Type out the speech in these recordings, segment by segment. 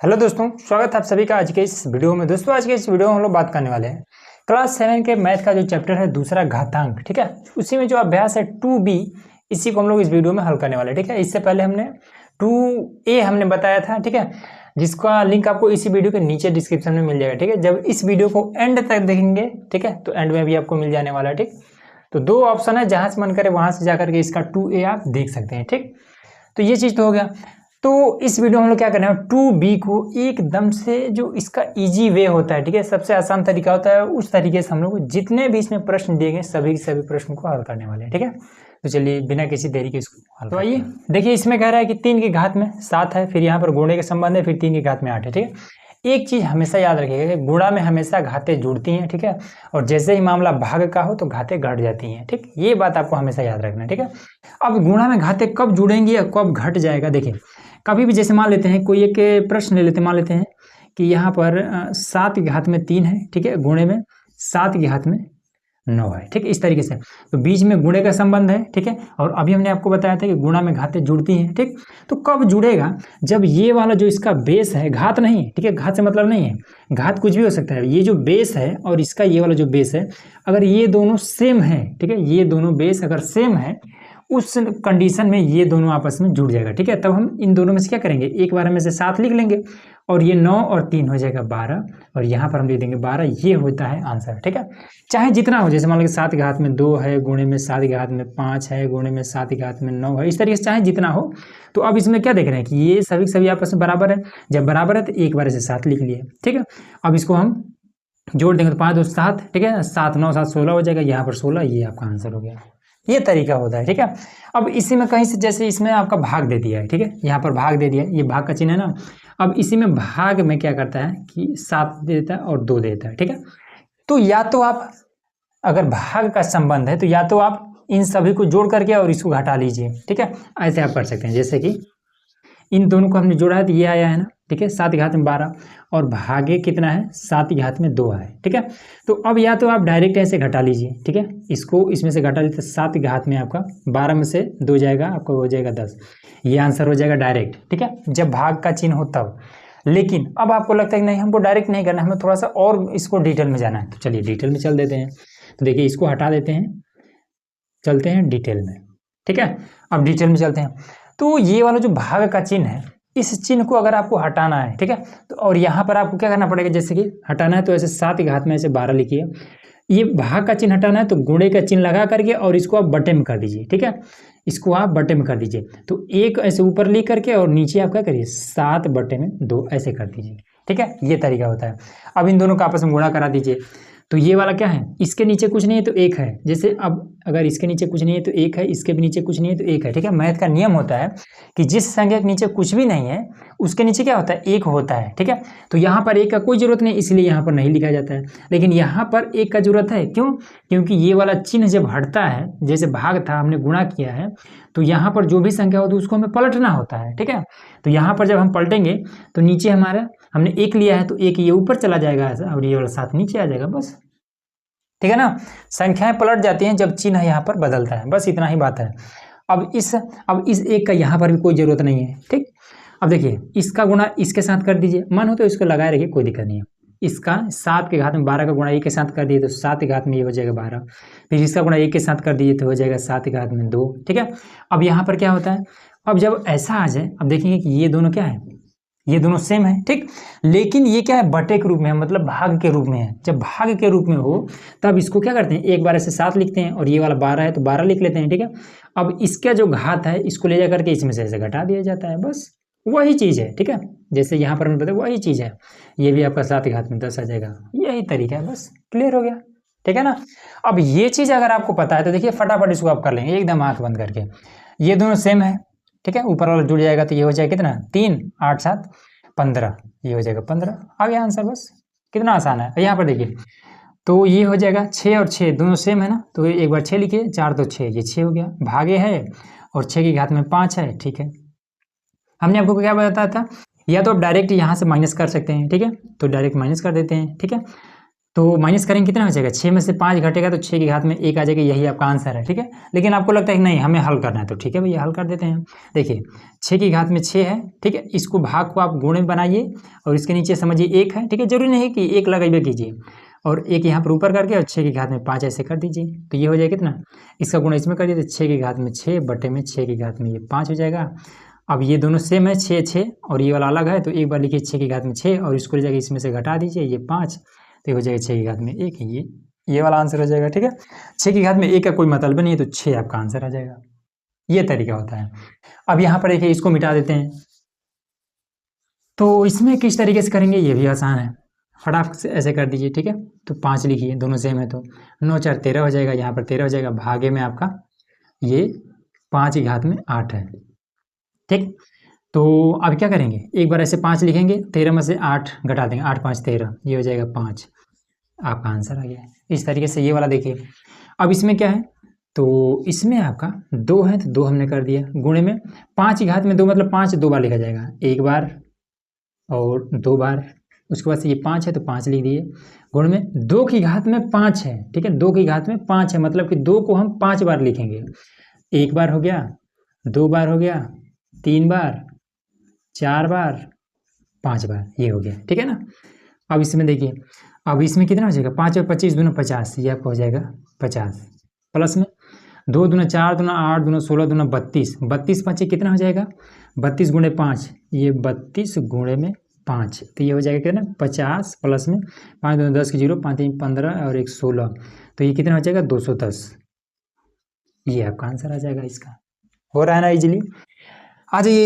Hello दोस्तों, स्वागत है आप सभी का आज के इस वीडियो में। दोस्तों आज के इस वीडियो में हम लोग बात करने वाले हैं क्लास 7 के मैथ का जो चैप्टर है दूसरा घातांक, ठीक है। उसी में जो अभ्यास है 2b, इसी को हम लोग इस वीडियो में हल करने वाले हैं, ठीक है। इससे पहले हमने 2a हमने बताया था, ठीक है, जिसका लिंक आपको इसी वीडियो के नीचे डिस्क्रिप्शन में मिल जाएगा, ठीक है। जब इस वीडियो को एंड तक देखेंगे, ठीक है, तो एंड में भी आपको मिल जाने वाला है, ठीक। तो दो ऑप्शन है, जहां से मन करे वहां से जाकर के इसका 2a आप देख सकते हैं, ठीक। तो ये चीज तो हो गया। तो इस वीडियो में हम लोग क्या करना है, 2b को एकदम से जो इसका इजी वे होता है, ठीक है, सबसे आसान तरीका होता है, उस तरीके से हम लोग जितने भी इसमें प्रश्न दिए गए सभी प्रश्न को हल करने वाले हैं, ठीक है। तो चलिए बिना किसी देरी के इसको हल तो आइए देखिए। इसमें कह रहा है कि 3 की घात में 7 है, फिर यहाँ पर गुणे के संबंध है, फिर 3 की घात में 8 है, ठीक है। एक चीज हमेशा याद रखिएगा कि गुणा में हमेशा घातें जुड़ती हैं, ठीक है, और जैसे ही मामला भाग का हो तो घातें घट जाती हैं, ठीक। ये बात आपको हमेशा याद रखना है, ठीक है। अब गुणा में घातें कब जुड़ेंगी या कब घट जाएगा, देखिए कभी भी जैसे मान लेते हैं कोई एक प्रश्न ले लेते हैं, मान लेते हैं कि यहाँ पर 7 की घात में 3 है, ठीक है, गुणे में 7 की घात में 9 है, ठीक है, इस तरीके से। तो बीच में गुणे का संबंध है, ठीक है, और अभी हमने आपको बताया था कि गुणा में घातें जुड़ती हैं, ठीक। तो कब जुड़ेगा, जब ये वाला जो इसका बेस है, घात नहीं, ठीक है, घात से मतलब नहीं है, घात कुछ भी हो सकता है, ये जो बेस है और इसका ये वाला जो बेस है, अगर ये दोनों सेम है, ठीक है, ये दोनों बेस अगर सेम है, उस कंडीशन में ये दोनों आपस में जुड़ जाएगा, ठीक है। तब हम इन दोनों में से क्या करेंगे, एक बार में से 7 लिख लेंगे और ये 9 और 3 हो जाएगा 12, और यहाँ पर हम लिख देंगे 12। ये होता है आंसर, ठीक है। चाहे जितना हो, जैसे मान लो 7 की घात में 2 है, गुणे में 7 की घात में 5 है, गुणे में 7 की घात में 9 है, इस तरीके से चाहे जितना हो। तो अब इसमें क्या देख रहे हैं कि ये सभी आपस में बराबर है। जब बराबर है तो एक बार से 7 लिख लिए, ठीक है। अब इसको हम जोड़ देंगे तो 5 2 7, ठीक है, 7 9 7 16 हो जाएगा, यहाँ पर 16, ये आपका आंसर हो गया। ये तरीका होता है, ठीक है। अब इसी में कहीं से जैसे इसमें आपका भाग दे दिया है, ठीक है, यहाँ पर भाग दे दिया है, ये भाग का चिन्ह है ना। अब इसी में भाग में क्या करता है कि 7 दे देता है और 2 दे देता है, ठीक है। तो या तो आप, अगर भाग का संबंध है तो या तो आप इन सभी को जोड़ करके और इसको घटा लीजिए, ठीक है। ऐसे आप कर सकते हैं, जैसे कि इन दोनों को हमने जोड़ा है तो ये आया है ना, ठीक है, 7 की घात में 12 और भागे कितना है, 7 की घात में 2 है, ठीक है। तो अब या तो आप डायरेक्ट ऐसे घटा लीजिए, ठीक है, इसको इसमें से घटा लीजिए, 7 की घात में आपका 12 में से 2 जाएगा, आपका हो जाएगा 10। ये आंसर हो जाएगा डायरेक्ट, ठीक है, जब भाग का चिन्ह हो तब। लेकिन अब आपको लगता है कि नहीं, हमको डायरेक्ट नहीं करना, हमें थोड़ा सा और इसको डिटेल में जाना है, तो चलिए डिटेल में चल देते हैं। तो देखिए इसको हटा देते हैं, चलते हैं डिटेल में, ठीक है। अब डिटेल में चलते हैं। तो ये वाला जो भाग का चिन्ह है, इस चिन्ह को अगर आपको हटाना है, ठीक है, तो और यहाँ पर आपको क्या करना पड़ेगा, जैसे कि हटाना है तो ऐसे 7 की घात में ऐसे 12 लिखिए। ये भाग का चिन्ह हटाना है तो गुणे का चिन्ह लगा करके और इसको आप बटे में कर दीजिए, ठीक है, इसको आप बटे में कर दीजिए। तो एक ऐसे ऊपर लिख करके और नीचे आप क्या करिए, 7 बटे में 2 ऐसे कर दीजिए, ठीक है। ये तरीका होता है। अब इन दोनों का आपस में गुणा करा दीजिए। तो ये वाला क्या है, इसके नीचे कुछ नहीं है तो 1 है, जैसे अब अगर इसके नीचे कुछ नहीं है तो 1 है, इसके भी नीचे कुछ नहीं है तो 1 है, ठीक है। मैथ का नियम होता है कि जिस संख्या के नीचे कुछ भी नहीं है उसके नीचे क्या होता है, 1 होता है, ठीक है। तो यहाँ पर 1 का कोई जरूरत नहीं, इसलिए यहाँ पर नहीं लिखा जाता है। लेकिन यहाँ पर 1 का जरूरत है, क्यों, क्योंकि ये वाला चिन्ह जब हटता है, जैसे भाग था हमने गुणा किया है, तो यहाँ पर जो भी संख्या होती है उसको हमें पलटना होता है, ठीक है। तो यहाँ पर जब हम पलटेंगे तो नीचे हमारा हमने 1 लिया है तो 1 ये ऊपर चला जाएगा ऐसा, और ये वाला 7 नीचे आ जाएगा, बस, ठीक है ना। संख्याएं पलट जाती हैं जब चिन्ह यहाँ पर बदलता है, बस इतना ही बात है। अब इस 1 का यहाँ पर भी कोई जरूरत नहीं है, ठीक। अब देखिए इसका गुणा इसके साथ कर दीजिए, मन हो तो इसको लगाए रखिए, कोई दिक्कत नहीं है। इसका 7 के घात में 12 का गुणा 1 के साथ कर दिए तो 7 की घात में ये हो जाएगा 12, फिर इसका गुणा 1 के साथ कर दीजिए तो हो जाएगा 7 की घात में 2, ठीक है। अब यहाँ पर क्या होता है, अब जब ऐसा आ जाए, अब देखेंगे कि ये दोनों क्या है, ये दोनों सेम है, ठीक। लेकिन ये क्या है, बटे के रूप में है, मतलब भाग के रूप में है। जब भाग के रूप में हो तब इसको क्या करते हैं, एक बार ऐसे 7 लिखते हैं और ये वाला 12 है तो 12 लिख लेते हैं, ठीक है। अब इसका जो घात है इसको ले जा करके इसमें से ऐसे घटा दिया जाता है, बस वही चीज़ है, ठीक है। जैसे यहाँ पर हमने बताया वही चीज़ है, ये भी आपका 7 की घात में 10 आ जाएगा, यही तरीका है, बस क्लियर हो गया, ठीक है ना। अब ये चीज़ अगर आपको पता है तो देखिए फटाफट इसको आप कर लेंगे एकदम आँख बंद करके। ये दोनों सेम है, ठीक है, ऊपर वाला जुड़ जाएगा तो ये हो जाएगा कितना, 3 8 7 15, ये हो जाएगा 15, आ गया आंसर, बस कितना आसान है। यहाँ पर देखिए तो ये हो जाएगा 6 और 6 दोनों सेम है ना, तो एक बार 6 लिखिए, 4 तो 6, ये 6 हो गया, भागे है और 6 की घात में 5 है, ठीक है। हमने आपको क्या बताया था, या तो आप डायरेक्ट यहाँ से माइनस कर सकते हैं, ठीक है, तो डायरेक्ट माइनस कर देते हैं, ठीक है। तो माइनस करेंगे कितना हो जाएगा, 6 में से 5 घटेगा तो 6 की घात में 1 आ जाएगा, यही आपका आंसर है। ठीक है, लेकिन आपको लगता है कि नहीं हमें हल करना है, तो ठीक है भैया हल कर देते हैं। देखिए 6 की घात में 6 है, ठीक है, इसको भाग को आप गुणे बनाइए और इसके नीचे समझिए 1 है। ठीक है, जरूरी नहीं कि 1 लगाइए कीजिए, और 1 यहाँ पर ऊपर करके और 6 की घात में 5 ऐसे कर दीजिए, तो ये हो जाएगा कितना, इसका गुणा इसमें कर दीजिए, 6 की घात में 6 बटे में 6 की घात में ये 5 हो जाएगा। अब ये दोनों सेम है, 6 6 और ये वाला अलग है, तो एक बार लिखिए 6 की घात में 6 और इसको ले जाकर इसमें से घटा दीजिए, ये 5, तो ये हो जाएगा 6 की घात में 1, ये वाला आंसर हो जाएगा। ठीक है, 6 की घात में 1 का कोई मतलब नहीं है, तो 6 आपका आंसर आ जाएगा। ये तरीका होता है। अब यहाँ पर देखिए इसको मिटा देते हैं, तो इसमें किस तरीके से करेंगे ये भी आसान है, फटाफट से ऐसे कर दीजिए। ठीक है, तो 5 लिखिए, दोनों सेम है, तो 9 4 13 हो जाएगा, यहाँ पर 13 हो जाएगा, भागे में आपका ये 5 की घात में 8 है। ठीक, तो अब क्या करेंगे, एक बार ऐसे 5 लिखेंगे, 13 में से 8 घटा देंगे, 8 5 13, ये हो जाएगा 5, आपका आंसर आ गया। इस तरीके से ये वाला देखिए। अब इसमें क्या है, तो इसमें आपका 2 है, तो 2 हमने कर दिया, गुणे में 5 की घात में 2 मतलब 5 2 बार लिखा जाएगा, एक बार और 2 बार, उसके बाद से ये 5 है तो 5 लिख दिए, गुण में 2 की घात में 5 है। ठीक है, 2 की घात में 5 है, मतलब कि 2 को हम 5 बार लिखेंगे, एक बार हो गया, 2 बार हो गया, 3 बार, 4 बार, 5 बार, ये हो गया। ठीक है ना, अब इसमें देखिए, अब इसमें कितना हो जाएगा, 5 और 25 दूना 50, ये आपको हो जाएगा 50, प्लस में 2 दूना 4 दूना 8 दूना 16 दूना 32, 32 5 कितना हो जाएगा, 32 गुणे 5, ये 32 गुणे में 5, तो ये हो जाएगा कितना 50, प्लस में 5 दूना 10 की 0, 5 3 15 और 1 16, तो ये कितना हो जाएगा 210, ये आपका आंसर आ जाएगा। इसका हो रहा है ना इजीली। आ जाइए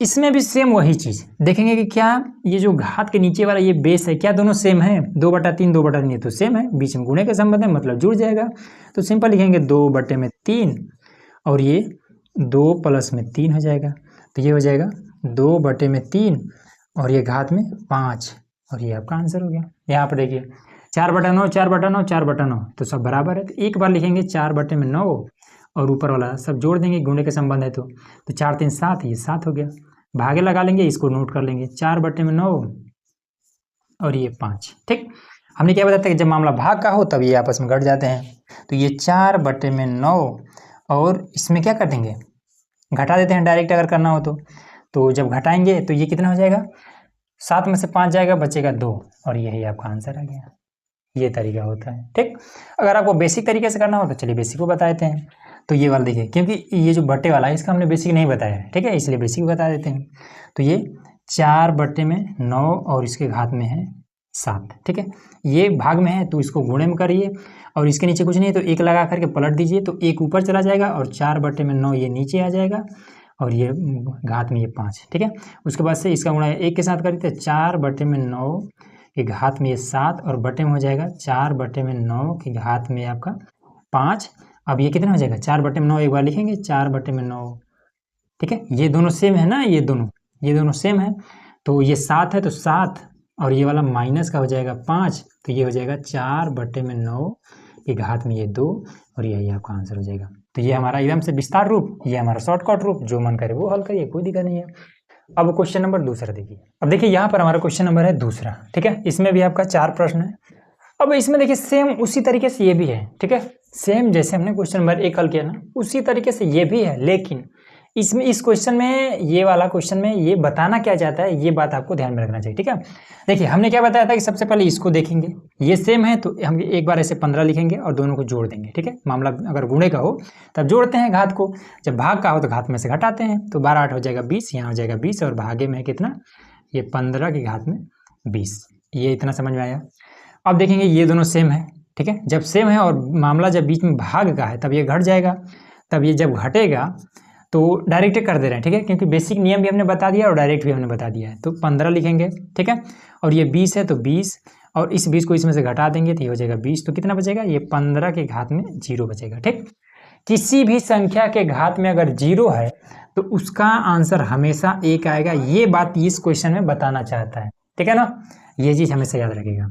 इसमें भी सेम वही चीज़ देखेंगे कि क्या ये जो घात के नीचे वाला ये बेस है, क्या दोनों सेम है, 2/3 2/3 तो सेम है, बीच में गुणे का संबंध है, मतलब जुड़ जाएगा, तो सिंपल लिखेंगे 2/3 और ये 2 प्लस में 3 हो जाएगा, तो ये हो जाएगा 2/3 और ये घात में 5, और ये आपका आंसर हो गया। यहाँ पर देखिए 4/9 4/9 4/9 तो सब बराबर है, तो एक बार लिखेंगे 4/9 और ऊपर वाला सब जोड़ देंगे, गुणे के संबंध है, तो 4 3 7, ये 7 हो गया, भागे लगा लेंगे, इसको नोट कर लेंगे, 4/9 और ये 5। ठीक, हमने क्या बताया था कि जब मामला भाग का हो तब ये आपस में घट जाते हैं, तो ये 4/9 और इसमें क्या कर देंगे, घटा देते हैं डायरेक्ट अगर करना हो तो जब घटाएंगे तो ये कितना हो जाएगा, 7 में से 5 जाएगा, बचेगा 2, और यही आपका आंसर आ गया। ये तरीका होता है। ठीक, अगर आपको बेसिक तरीके से करना हो तो चलिए बेसिक को बता देते हैं। तो ये वाला देखिए, क्योंकि ये जो बटे वाला है इसका हमने बेसिक नहीं बताया है, ठीक है, इसलिए बेसिक बता देते हैं। तो ये 4/9 और इसके घात में है 7। ठीक है, ये भाग में है तो इसको गुणे में करिए, और इसके नीचे कुछ नहीं है तो 1 लगा करके पलट दीजिए, तो 1 ऊपर चला जाएगा और 4/9 ये नीचे आ जाएगा, और ये घात में ये 5। ठीक है, उसके बाद से इसका गुणा 1 के साथ करिए, तो 4/9 के घात में ये 7 और बटे में हो जाएगा 4/9 के घात में आपका 5। अब ये कितना हो जाएगा, 4/9 एक बार लिखेंगे, 4/9। ठीक है, ये दोनों सेम है ना, ये दोनों सेम है, तो ये 7 है तो 7 और ये वाला माइनस का हो जाएगा 5, तो ये हो जाएगा 4/9 के घात में ये 2, और यही आपका आंसर हो जाएगा। तो ये हमारा एकदम से विस्तार रूप, ये हमारा शॉर्टकट रूप, जो मन करे वो हल करिए, कोई दिक्कत नहीं है। अब क्वेश्चन नंबर दूसरा देखिए। अब देखिए यहाँ पर हमारा क्वेश्चन नंबर है दूसरा। ठीक है, इसमें भी आपका 4 प्रश्न है। अब इसमें देखिए सेम उसी तरीके से ये भी है। ठीक है, सेम जैसे हमने क्वेश्चन नंबर 1 हल किया ना, उसी तरीके से ये भी है, लेकिन इसमें इस क्वेश्चन में, ये वाला क्वेश्चन में ये बताना क्या चाहता है, ये बात आपको ध्यान में रखना चाहिए। ठीक है, देखिए हमने क्या बताया था कि सबसे पहले इसको देखेंगे, ये सेम है तो हम एक बार ऐसे 15 लिखेंगे और दोनों को जोड़ देंगे। ठीक है, मामला अगर गुणे का हो तब जोड़ते हैं घात को, जब भाग का हो तो घात में से घटाते हैं, तो 12 8 हो जाएगा 20, यहाँ हो जाएगा 20 और भागे में कितना, ये 15 की घात में 20। ये इतना समझ में आया। अब देखेंगे ये दोनों सेम है। ठीक है, जब सेम है और मामला जब बीच में भाग का है तब ये घट जाएगा, तब ये जब घटेगा तो डायरेक्ट कर दे रहे हैं। ठीक है, क्योंकि बेसिक नियम भी हमने बता दिया और डायरेक्ट भी हमने बता दिया है, तो 15 लिखेंगे। ठीक है, और ये 20 है तो 20 और इस 20 को इसमें से घटा देंगे तो ये हो जाएगा 20, तो कितना बचेगा, ये 15 के घात में 0 बचेगा। ठीक, किसी भी संख्या के घात में अगर 0 है तो उसका आंसर हमेशा 1 आएगा, ये बात इस क्वेश्चन में बताना चाहता है। ठीक है ना, ये चीज़ हमेशा याद रखिएगा।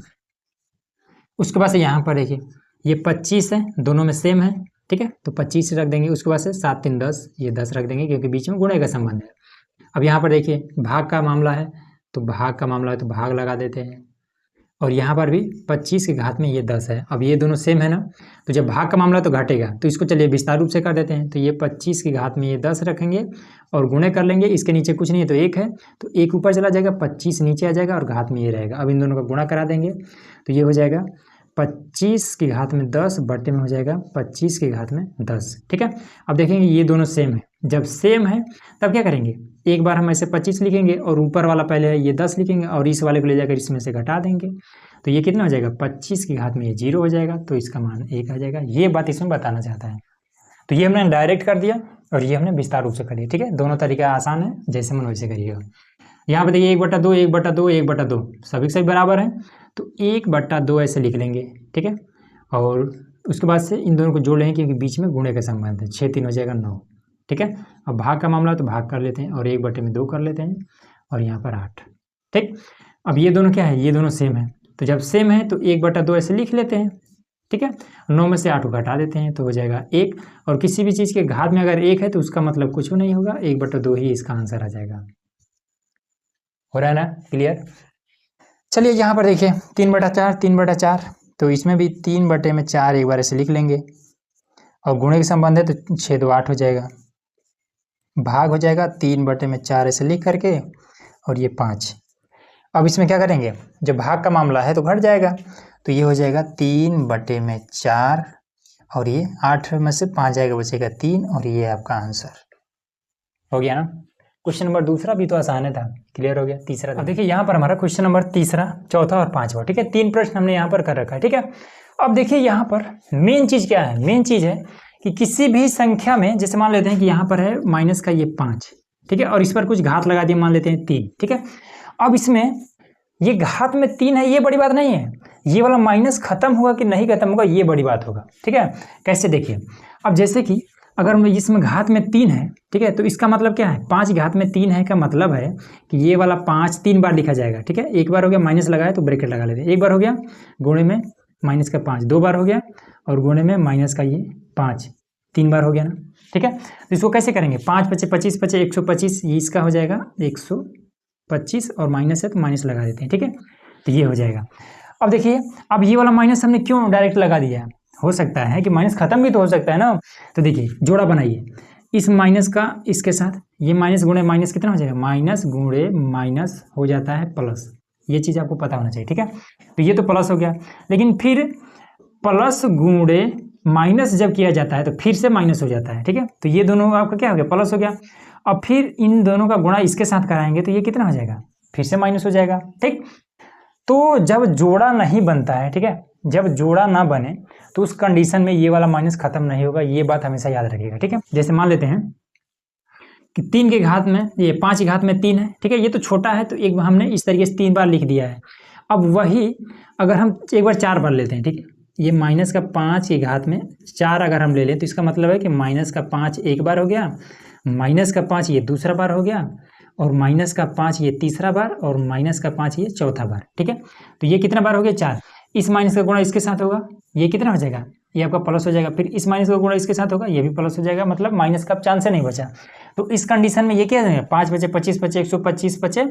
उसके बाद से यहाँ पर देखिए ये 25 है, दोनों में सेम है। ठीक है, तो 25 रख देंगे, उसके बाद से 7 3 10, ये 10 रख देंगे क्योंकि बीच में गुणे का संबंध है। अब यहाँ पर देखिए भाग का मामला है, तो भाग का मामला है तो भाग लगा देते हैं, और यहाँ पर भी 25 की घात में ये 10 है। अब ये दोनों सेम है ना, तो जब भाग का मामला तो घटेगा, तो इसको चलिए विस्तार रूप से कर देते हैं। तो ये 25 की घात में ये 10 रखेंगे और गुणे कर लेंगे, इसके नीचे कुछ नहीं है तो 1 है, तो 1 ऊपर चला जाएगा, 25 नीचे आ जाएगा और घात में ये रहेगा। अब इन दोनों का गुणा करा देंगे तो ये हो जाएगा 25 की घात में 10 बटे में हो जाएगा 25 की घात में 10। ठीक है, अब देखेंगे ये दोनों सेम है, जब सेम है तब क्या करेंगे, एक बार हम ऐसे 25 लिखेंगे और ऊपर वाला पहले है ये 10 लिखेंगे और इस वाले को ले जाकर इसमें से घटा देंगे, तो ये कितना हो जाएगा 25 की घात में ये 0 हो जाएगा, तो इसका मान 1 आ जाएगा। ये बात इसमें बताना चाहता है। तो ये हमने डायरेक्ट कर दिया और ये हमने विस्तार रूप से कर दिया। ठीक है, दोनों तरीका आसान है, जैसे मन वैसे करिएगा। यहाँ पे देखिए 1/2 1/2 1/2 सभी सभी बराबर है, तो 1/2 ऐसे लिख लेंगे। ठीक है, और उसके बाद से इन दोनों को जोड़ लेंगे क्योंकि बीच में गुणे का संबंध है। 6 3 हो जाएगा 9। ठीक है, अब भाग का मामला तो भाग कर लेते हैं और 1/2 कर लेते हैं और यहाँ पर 8। ठीक, अब ये दोनों क्या है, ये दोनों सेम है, तो जब सेम है तो 1/2 ऐसे लिख लेते हैं। ठीक है, 9 में से 8 को घटा देते हैं तो हो जाएगा 1, और किसी भी चीज़ के घात में अगर 1 है तो उसका मतलब कुछ नहीं होगा, 1/2 ही इसका आंसर आ जाएगा। हो रहा है ना क्लियर? चलिए यहाँ पर देखिए 3/4 3/4, तो इसमें भी 3/4 एक बार ऐसे लिख लेंगे और गुणे के संबंध है तो 6 2 8 हो जाएगा, भाग हो जाएगा 3/4 ऐसे लिख करके और ये 5। अब इसमें क्या करेंगे, जब भाग का मामला है तो घट जाएगा, तो ये हो जाएगा 3/4 और ये 8 में से 5 जाएगा, बचेगा 3 और ये आपका आंसर हो गया ना। क्वेश्चन नंबर दूसरा भी तो आसान है था, क्लियर हो गया। तीसरा अब देखिए यहाँ पर हमारा क्वेश्चन नंबर तीसरा, चौथा और पांचवा। ठीक है, 3 प्रश्न हमने यहाँ पर कर रखा है। ठीक है, अब देखिए यहाँ पर मेन चीज क्या है, मेन चीज है कि किसी भी संख्या में, जैसे मान लेते हैं कि यहाँ पर है माइनस का ये 5, ठीक है, और इस पर कुछ घात लगा दिए, मान लेते हैं 3। ठीक है, अब इसमें ये घात में 3 है, ये बड़ी बात नहीं है, ये वाला माइनस खत्म होगा कि नहीं खत्म होगा ये बड़ी बात होगा। ठीक है, कैसे देखिए, अब जैसे कि अगर इसमें घात में 3 है, ठीक है, तो इसका मतलब क्या है, 5 घात में 3 है का मतलब है कि ये वाला 5 3 बार लिखा जाएगा। ठीक है, एक बार हो गया माइनस लगाया तो ब्रैकेट लगा लेते हैं, एक बार हो गया गुणे में माइनस का 5 2 बार हो गया और गुणे में माइनस का ये 5 3 बार हो गया ना। ठीक है, तो इसको कैसे करेंगे, 5 5 25 25 125, ये इसका हो जाएगा 125 और माइनस है तो माइनस लगा देते हैं। ठीक है, तो ये हो जाएगा। अब देखिए, अब ये वाला माइनस हमने क्यों डायरेक्ट लगा दिया है, हो सकता है कि माइनस खत्म भी तो हो सकता है ना। तो देखिए जोड़ा बनाइए, इस माइनस का इसके साथ, ये माइनस गुणे माइनस कितना हो जाएगा, माइनस गुणे माइनस हो जाता है प्लस, ये चीज़ आपको पता होना चाहिए। ठीक है, तो ये तो प्लस हो गया, लेकिन फिर प्लस गुणे माइनस जब किया जाता है तो फिर से माइनस हो जाता है। ठीक है, तो ये दोनों आपका क्या हो गया, प्लस हो गया। अब फिर इन दोनों का गुणा इसके साथ कराएंगे तो ये कितना हो जाएगा, फिर से माइनस हो जाएगा। ठीक, तो जब जोड़ा नहीं बनता है, ठीक है, जब जोड़ा ना बने तो उस कंडीशन में ये वाला माइनस खत्म नहीं होगा, ये बात हमेशा याद रखिएगा। ठीक है, जैसे मान लेते हैं कि 3 के घात में, ये 5 की घात में 3 है। ठीक है, ये तो छोटा है तो एक बार हमने इस तरीके से 3 बार लिख दिया है। अब वही अगर हम एक बार 4 बार लेते हैं, ठीक है, ये माइनस का 5 की घात में 4 अगर हम ले लें तो इसका मतलब है कि माइनस का 5 एक बार हो गया, माइनस का 5 ये दूसरा बार हो गया, और माइनस का 5 ये तीसरा बार, और माइनस का 5 ये चौथा बार। ठीक है, तो ये कितना बार हो गया, 4। इस माइनस का गुणा इसके साथ होगा, ये कितना हो जाएगा, ये आपका प्लस हो जाएगा। फिर इस माइनस का गुणा इसके साथ होगा, ये भी प्लस हो जाएगा, मतलब माइनस का चांस नहीं बचा। तो इस कंडीशन में ये क्या है, 5 बचे 25 बचे 125 बचे,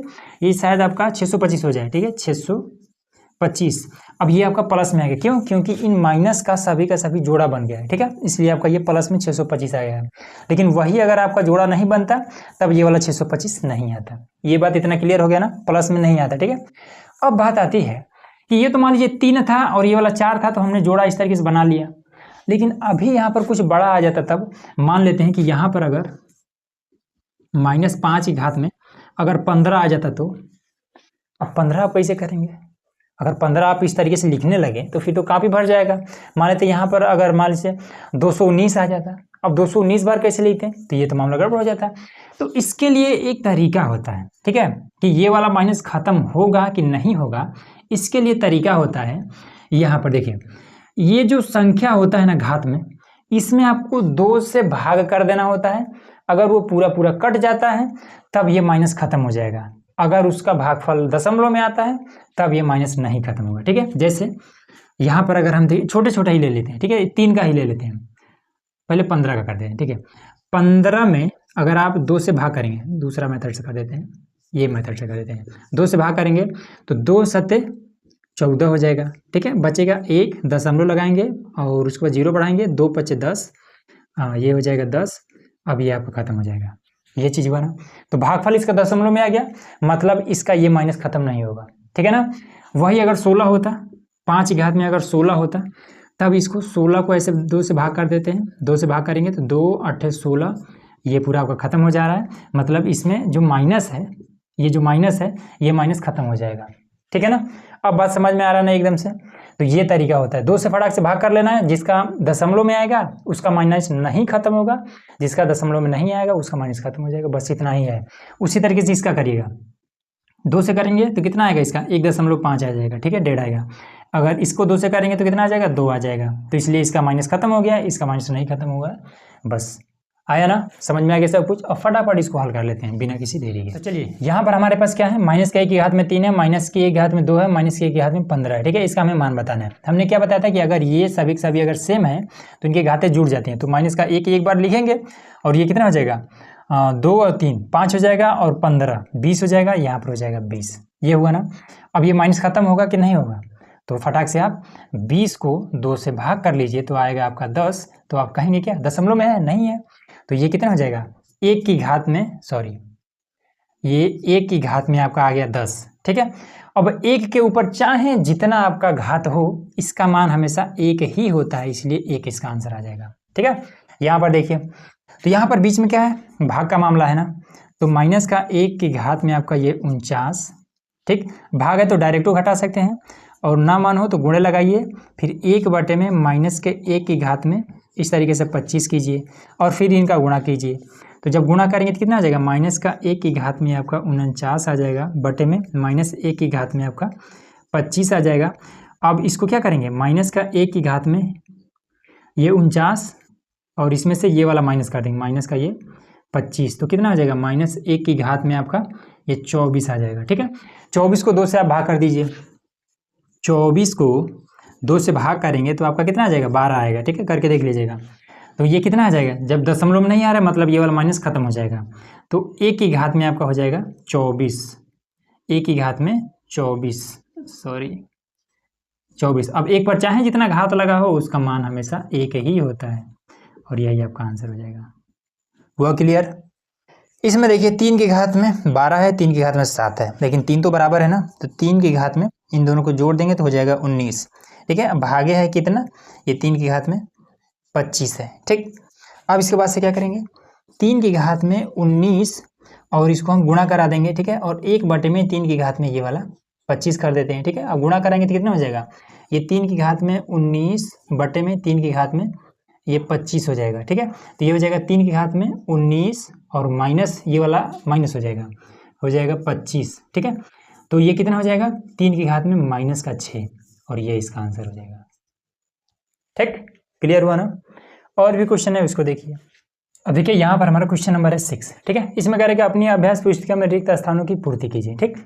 ये शायद आपका 625 हो जाए। ठीक है, 625। अब ये आपका प्लस में आ गया, क्यों, क्योंकि इन माइनस का सभी जोड़ा बन गया है। ठीक है, इसलिए आपका ये प्लस में 625 आ गया है। लेकिन वही अगर आपका जोड़ा नहीं बनता तब ये वाला 625 नहीं आता। ये बात इतना क्लियर हो गया ना, प्लस में नहीं आता। ठीक है, अब बात आती है कि ये तो मान लीजिए 3 था और ये वाला 4 था, तो हमने जोड़ा इस तरीके से बना लिया। लेकिन अभी यहाँ पर कुछ बड़ा आ जाता, तब मान लेते हैं कि यहाँ पर अगर -5 की घात में अगर 15 आ जाता, तो अब 15 आप कैसे करेंगे, अगर 15 आप इस तरीके से लिखने लगे तो फिर तो काफ़ी भर जाएगा। मान लेते यहाँ पर अगर मान लीजिए 219 आ जाता, अब 219 बार कैसे लिखते हैं, तो ये तो मामला गड़बड़ हो जाता है। तो इसके लिए एक तरीका होता है, ठीक है, कि ये वाला माइनस खत्म होगा कि नहीं होगा, इसके लिए तरीका होता है। यहाँ पर देखिए, ये जो संख्या होता है ना घात में, इसमें आपको 2 से भाग कर देना होता है। अगर वो पूरा पूरा कट जाता है तब ये माइनस खत्म हो जाएगा। अगर उसका भागफल दशमलव में आता है तब ये माइनस नहीं खत्म होगा। ठीक है, जैसे यहाँ पर अगर हम छोटे छोटे ही ले लेते हैं, ठीक है, 3 का ही ले लेते हैं, पहले 15 का कर देते हैं। ठीक है, 15 में अगर आप 2 से भाग करेंगे, दूसरा मेथड से कर देते हैं, ये मेथड से कर देते हैं, 2 से भाग करेंगे तो 2 सत्ते 14 हो जाएगा। ठीक है, बचेगा 1, दशमलव लगाएंगे और उसके बाद 0 बढ़ाएंगे, 2 × 5 = 10, ये हो जाएगा 10। अब ये आपका खत्म हो जाएगा, ये चीज़ हुआ ना। तो भागफल इसका दशमलव में आ गया, मतलब इसका ये माइनस खत्म नहीं होगा। ठीक है ना। वही अगर 16 होता, 5 की घात में अगर 16 होता, तब इसको 16 को ऐसे 2 से भाग कर देते हैं, 2 से भाग करेंगे तो 2 × 8 = 16, ये पूरा आपका खत्म हो जा रहा है। मतलब इसमें जो माइनस है, ये जो माइनस है, ये माइनस खत्म हो जाएगा। ठीक है ना। अब बात समझ में आ रहा है ना एकदम से। तो ये तरीका होता है, 2 से फटाक से भाग कर लेना है, जिसका दशमलव में आएगा उसका माइनस नहीं खत्म होगा, जिसका दशमलव में नहीं आएगा उसका माइनस खत्म हो जाएगा, बस इतना ही है। उसी तरीके से इसका करिएगा, 2 से करेंगे तो कितना आएगा, इसका 1.5 आ जाएगा। ठीक है, 1.5 आएगा। अगर इसको 2 से करेंगे तो कितना आ जाएगा, 2 आ जाएगा। तो इसलिए इसका माइनस खत्म हो गया, इसका माइनस नहीं खत्म होगा। बस आया ना, समझ में आ गया सब कुछ। अब फटाफट इसको हल कर लेते हैं बिना किसी देरी के। तो चलिए, यहाँ पर हमारे पास क्या है, माइनस के 1 की घात में 3 है, माइनस के 1 की घात में 2 है, माइनस के 1 की घात में 15 है। ठीक है, इसका हमें मान बताना है। हमने क्या बताया था कि अगर ये सभी के सभी अगर सेम है तो इनकी घातें जुड़ जाती हैं। तो माइनस का 1 एक बार लिखेंगे और ये कितना हो जाएगा, 2 और 3 5 हो जाएगा, और 15 20 हो जाएगा, यहाँ पर हो जाएगा 20। ये हुआ ना। अब ये माइनस खत्म होगा कि नहीं होगा, तो फटाक से आप 20 को 2 से भाग कर लीजिए तो आएगा आपका 10। तो आप कहेंगे क्या दशमलव में है, नहीं है। तो ये कितना हो जाएगा, 1 की घात में, सॉरी, ये 1 की घात में आपका आ गया 10। ठीक है, अब 1 के ऊपर चाहे जितना आपका घात हो, इसका मान हमेशा 1 ही होता है, इसलिए 1 इसका आंसर आ जाएगा। ठीक है, यहाँ पर देखिए, तो यहाँ पर बीच में क्या है, भाग का मामला है ना। तो माइनस का 1 की घात में आपका ये 49। ठीक, भाग है तो डायरेक्टो घटा सकते हैं, और ना मान हो तो गुणे लगाइए, फिर 1 में माइनस के 1 की घात में इस तरीके से 25 कीजिए, और फिर इनका गुणा कीजिए। तो जब गुणा करेंगे तो कितना आ जाएगा, माइनस का 1 की घात में आपका 49 आ जाएगा, बटे में माइनस 1 की घात में आपका 25 आ जाएगा। अब इसको क्या करेंगे, माइनस का 1 की घात में ये 49, और इसमें से ये वाला माइनस कर देंगे, माइनस का ये 25, तो कितना आ जाएगा, माइनस 1 की घात में आपका ये 24 आ जाएगा। ठीक है, 24 को 2 से आप भाग कर दीजिए, 24 को 2 से भाग करेंगे तो आपका कितना आ जाएगा, 12 आएगा। ठीक है, करके देख लीजिएगा। तो ये कितना आ जाएगा, जब दशमलव में नहीं आ रहा है मतलब ये वाला माइनस खत्म हो जाएगा। तो 1 की घात में आपका हो जाएगा 24, 1 की घात में 24, सॉरी 24। अब 1 पर चाहे जितना घात लगा हो उसका मान हमेशा 1 ही होता है, और यही आपका आंसर हो जाएगा। हुआ क्लियर। इसमें देखिए 3 की घात में 12 है, 3 की घात में 7 है, लेकिन 3 तो बराबर है ना, तो 3 की घात में इन दोनों को जोड़ देंगे तो हो जाएगा 19। ठीक है, अब भागे है कितना, ये 3 की घात में 25 है। ठीक, अब इसके बाद से क्या करेंगे, 3 की घात में 19 और इसको हम गुणा करा देंगे। ठीक है, और 1 में 3 की घात में ये वाला 25 कर देते हैं। ठीक है, अब गुणा कराएंगे तो कितना हो जाएगा, ये 3 की घात में 19 बटे में 3 की घात में ये 25 हो जाएगा। ठीक है, तो ये हो जाएगा 3 की घात में 19 और माइनस ये वाला माइनस हो जाएगा 25। ठीक है, तो ये कितना हो जाएगा, 3 की घात में माइनस का 6, और ये इसका आंसर हो जाएगा। ठीक, क्लियर हुआ ना। और भी क्वेश्चन है उसको देखिए। अब देखिए यहाँ पर हमारा क्वेश्चन नंबर है 6। ठीक है, इसमें कह रहे हैं कि अपनी अभ्यास पुस्तिका में रिक्त स्थानों की पूर्ति कीजिए। ठीक,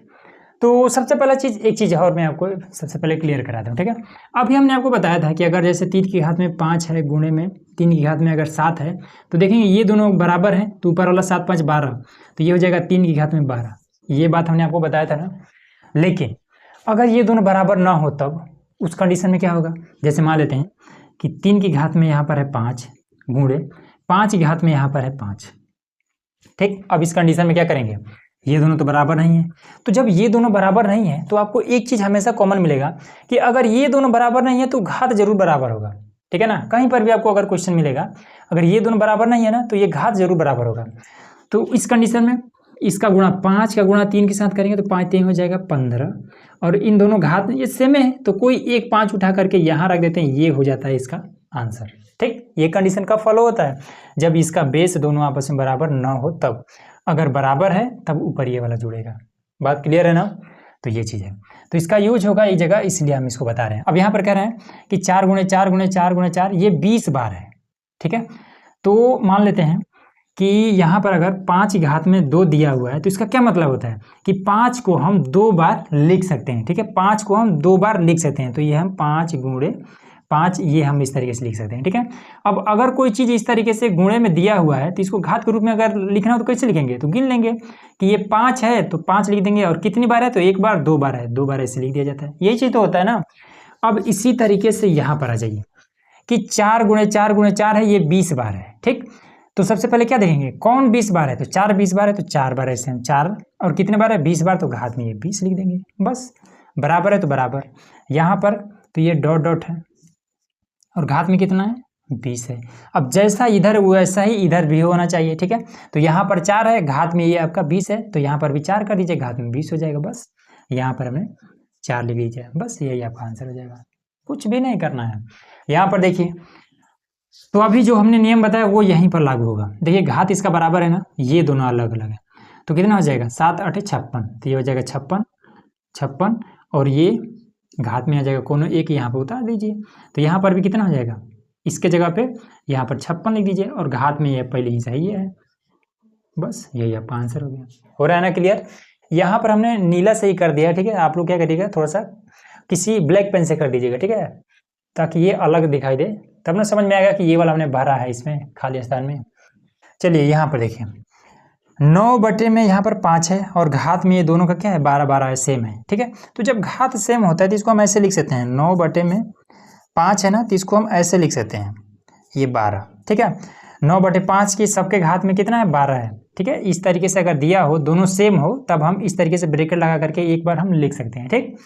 तो सबसे पहला चीज़, एक चीज़ और मैं आपको सबसे पहले क्लियर करा दूँ। ठीक है, अभी हमने आपको बताया था कि अगर जैसे 3 की घात में 5 है, गुणे में 3 की घात में अगर 7 है, तो देखेंगे ये दोनों बराबर हैं, तो ऊपर वाला 7 5 12, तो ये हो जाएगा 3 की घात में 12। ये बात हमने आपको बताया था ना। लेकिन अगर ये दोनों बराबर ना हो तब उस कंडीशन में क्या होगा, जैसे मान लेते हैं कि 3 की घात में यहाँ पर है 5 गुणे 5 की घात में यहाँ पर है 5। ठीक, अब इस कंडीशन में क्या करेंगे, ये दोनों तो बराबर नहीं है। तो जब ये दोनों बराबर नहीं है तो आपको एक चीज़ हमेशा कॉमन मिलेगा कि अगर ये दोनों बराबर नहीं है तो घात जरूर बराबर होगा। ठीक है ना, कहीं पर भी आपको अगर क्वेश्चन मिलेगा, अगर ये दोनों बराबर नहीं है ना तो ये घात जरूर बराबर होगा। तो इस कंडीशन में इसका गुणा 5 का गुणा 3 के साथ करेंगे तो 5 3 हो जाएगा 15, और इन दोनों घात ये सेम है तो कोई एक 5 उठा करके यहाँ रख देते हैं, ये हो जाता है इसका आंसर। ठीक, ये कंडीशन कब फॉलो होता है, जब इसका बेस दोनों आपस में बराबर ना हो तब। अगर बराबर है तब ऊपर ये वाला जुड़ेगा। बात क्लियर है ना। तो ये चीज़ है, तो इसका यूज होगा एक जगह, इसलिए हम इसको बता रहे हैं। अब यहाँ पर कह रहे हैं कि 4 गुणे 4 गुणे 4 गुणे 4 ये 20 बार है। ठीक है, तो मान लेते हैं कि यहाँ पर अगर 5 की घात में 2 दिया हुआ है तो इसका क्या मतलब होता है कि 5 को हम 2 बार लिख सकते हैं। ठीक है, 5 को हम 2 बार लिख सकते हैं। तो ये हम 5 गुणे 5 ये हम इस तरीके से लिख सकते हैं, ठीक है। अब अगर कोई चीज़ इस तरीके से गुणे में दिया हुआ है तो इसको घात के रूप में अगर लिखना हो तो कैसे लिखेंगे, तो गिन लेंगे कि ये 5 है तो 5 लिख देंगे, और कितनी बार है तो 1 बार 2 बार है, 2 बार ऐसे लिख दिया जाता है, यही चीज़ तो होता है ना। अब इसी तरीके से यहाँ पर आ जाइए कि 4 गुणे 4 गुणे 4 है, ये 20 बार है, ठीक। तो सबसे पहले क्या देखेंगे, कौन 20 बार है, तो 4 20 बार है तो 4 बार ऐसे हम 4, और कितने बार है 20 बार, तो घात में ये 20 लिख देंगे, बस। बराबर है तो बराबर, यहाँ पर तो ये डॉट डॉट है, और घात में कितना है 20 है। अब जैसा इधर वैसा ही इधर भी होना चाहिए, ठीक है। तो यहाँ पर 4 है, घात में ये आपका 20 है, तो यहाँ पर भी 4 कर दीजिए, घात में 20 हो जाएगा, बस। यहाँ पर हमने 4 लिख लीजिए, बस यही आपका आंसर हो जाएगा, कुछ भी नहीं करना है। यहाँ पर देखिए, तो अभी जो हमने नियम बताया वो यहीं पर लागू होगा। देखिए घात इसका बराबर है ना, ये दोनों अलग अलग है, तो कितना हो जाएगा 7 8 56, तो ये हो जाएगा 56 56, और ये घात में आ जाएगा कोनो एक, यहाँ पर उतार दीजिए, तो यहाँ पर भी कितना हो जाएगा, इसके जगह पे यहाँ पर 56 लिख दीजिए, और घात में ये पहले ही सही है, बस यही आपका आंसर हो गया। हो रहा है ना क्लियर। यहाँ पर हमने नीला सही कर दिया, ठीक है। आप लोग क्या करिएगा, थोड़ा सा किसी ब्लैक पेन से कर दीजिएगा, ठीक है, ताकि ये अलग दिखाई दे, तब ना समझ में आएगा कि ये वाला हमने भरा है इसमें खाली स्थान में। चलिए यहाँ पर देखिए, 9 बटे में यहाँ पर 5 है, और घात में ये दोनों का क्या है 12 12 है, सेम है, ठीक है। तो जब घात सेम होता है तो इसको हम ऐसे लिख सकते हैं, 9 बटे में 5 है ना, तो इसको हम ऐसे लिख सकते हैं, ये 12, ठीक है। 9 बटे 5 की सबके घात में कितना है 12 है, ठीक है। इस तरीके से अगर दिया हो, दोनों सेम हो, तब हम इस तरीके से ब्रैकेट लगा करके एक बार हम लिख सकते हैं, ठीक।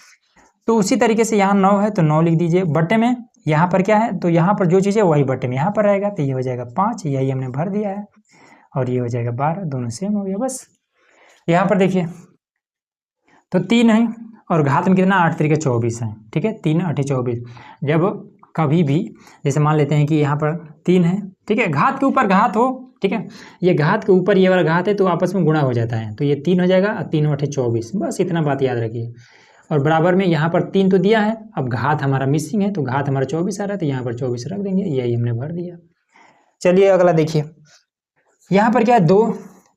तो उसी तरीके से यहाँ 9 है तो 9 लिख दीजिए, बटे में यहाँ पर क्या है, तो यहाँ पर जो चीज़ है वही बटे में यहाँ पर रहेगा, तो ये हो जाएगा 5, यही हमने भर दिया है, और ये हो जाएगा 12, दोनों सेम हो गया, बस। यहाँ पर देखिए, तो 3 है, और घात में कितना 8 3 24 है, ठीक है, 3 8 24। जब कभी भी जैसे मान लेते हैं कि यहाँ पर 3 है, ठीक है, घात के ऊपर घात हो, ठीक है, ये घात के ऊपर ये वाला घात है तो आपस में गुणा हो जाता है, तो ये 3 हो जाएगा, 3 8 24, बस इतना बात याद रखिए। और बराबर में यहाँ पर 3 तो दिया है, अब घात हमारा मिसिंग है, तो घात हमारा 24 आ रहा है, तो यहाँ पर 24 रख देंगे, यही हमने भर दिया। चलिए अगला देखिए, यहाँ पर क्या है 2,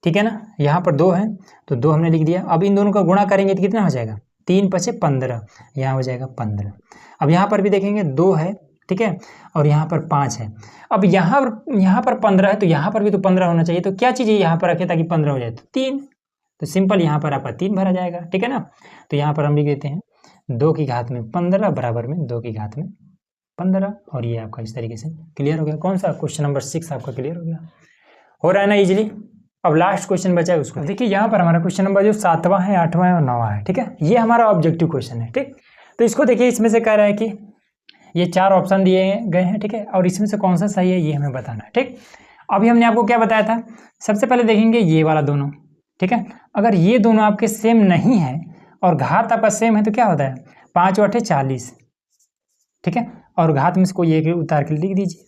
ठीक है ना, यहाँ पर 2 है तो 2 हमने लिख दिया। अब इन दोनों का गुणा करेंगे तो कितना हो जाएगा, 3 5 15, यहाँ हो जाएगा 15। अब यहाँ पर भी देखेंगे 2 है, ठीक है, और यहाँ पर 5 है। अब यहाँ पर 15 है, तो यहाँ पर भी तो 15 होना चाहिए, तो क्या चीज़ यहाँ पर रखें ताकि 15 हो जाए, तो 3, तो सिंपल यहाँ पर आपका 3 भरा जाएगा, ठीक है ना। तो यहाँ पर हम लिख देते हैं 2 की घात में 15 बराबर में 2 की घात में 15, और ये आपका इस तरीके से क्लियर हो गया। कौन सा क्वेश्चन नंबर 6 आपका क्लियर हो गया, हो रहा है ना इजीली। अब लास्ट क्वेश्चन बचा है उसको देखिए, यहाँ पर हमारा क्वेश्चन नंबर जो 7वां है 8वां है और 9वां है, ठीक है, ये हमारा ऑब्जेक्टिव क्वेश्चन है, ठीक। तो इसको देखिए, इसमें से कह रहा है कि ये 4 ऑप्शन दिए गए हैं, ठीक है, और इसमें से कौन सा सही है ये हमें बताना है, ठीक। अभी हमने आपको क्या बताया था, सबसे पहले देखेंगे ये वाला दोनों, ठीक है। अगर ये दोनों आपके सेम नहीं है और घात आपका सेम है तो क्या होता है 5 8 40, ठीक है, और घात में से कोई एक उतार के लिख दीजिए,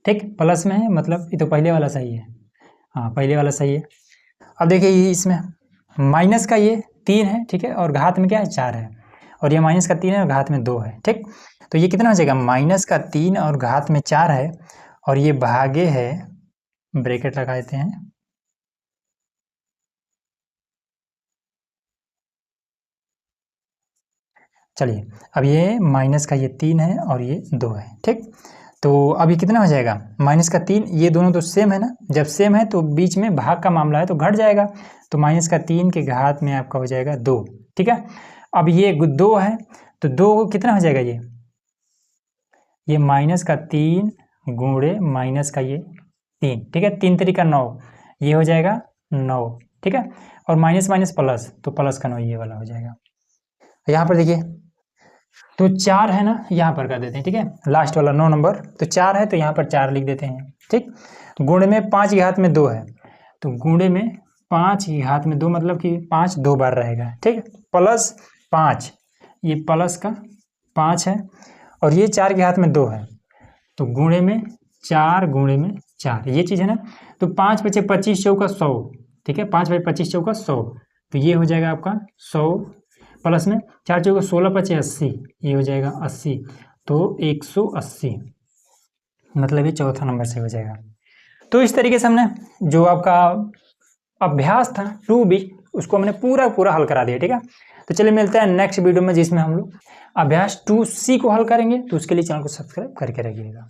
ठीक, प्लस में है मतलब ये तो पहले वाला सही है, हाँ पहले वाला सही है। अब देखिए ये इसमें माइनस का ये 3 है, ठीक है, और घात में क्या है 4 है, और ये माइनस का 3 है और घात में 2 है, ठीक। तो ये कितना हो जाएगा माइनस का 3 और घात में 4 है, और ये भागे है, ब्रैकेट लगा देते हैं, चलिए। अब ये माइनस का ये 3 है और ये 2 है, ठीक। तो अभी कितना हो जाएगा माइनस का 3, ये दोनों तो सेम है ना, जब सेम है तो बीच में भाग का मामला है तो घट जाएगा, तो माइनस का 3 के घात में आपका हो जाएगा 2, ठीक है। अब ये 2 है तो 2 कितना हो जाएगा, ये माइनस का 3 गुणे माइनस का ये 3, ठीक है, 3 3 का 9, ये हो जाएगा 9, ठीक है, और माइनस माइनस प्लस, तो प्लस का 9 ये वाला हो जाएगा। यहाँ पर देखिए, तो 4 है ना, यहाँ पर कर देते हैं, ठीक है, लास्ट वाला 9 नंबर, तो 4 है तो यहाँ पर 4 लिख देते हैं, ठीक। तो गुणे में 5 की घात में 2 है, तो गुणे में 5 की घात में 2 मतलब कि 5 2 बार रहेगा, ठीक, प्लस 5, ये प्लस का 5 है, और ये 4 के हाथ में 2 है, तो गुणे में 4 गुणे में 4 ये चीज़ है ना। तो 5 बचे 25 चौका 100, ठीक है, 5 बचे 25 चौका 100, तो ये हो जाएगा आपका 100, प्लस में 4 चौका 16 5 80, ये हो जाएगा 80, तो 180, मतलब ये चौथा नंबर से हो जाएगा। तो इस तरीके से हमने जो आपका अभ्यास था 2B उसको हमने पूरा पूरा हल करा दिया, ठीक है। तो चलिए मिलते हैं नेक्स्ट वीडियो में जिसमें हम लोग अभ्यास 2C को हल करेंगे। तो उसके लिए चैनल को सब्सक्राइब करके रखिएगा।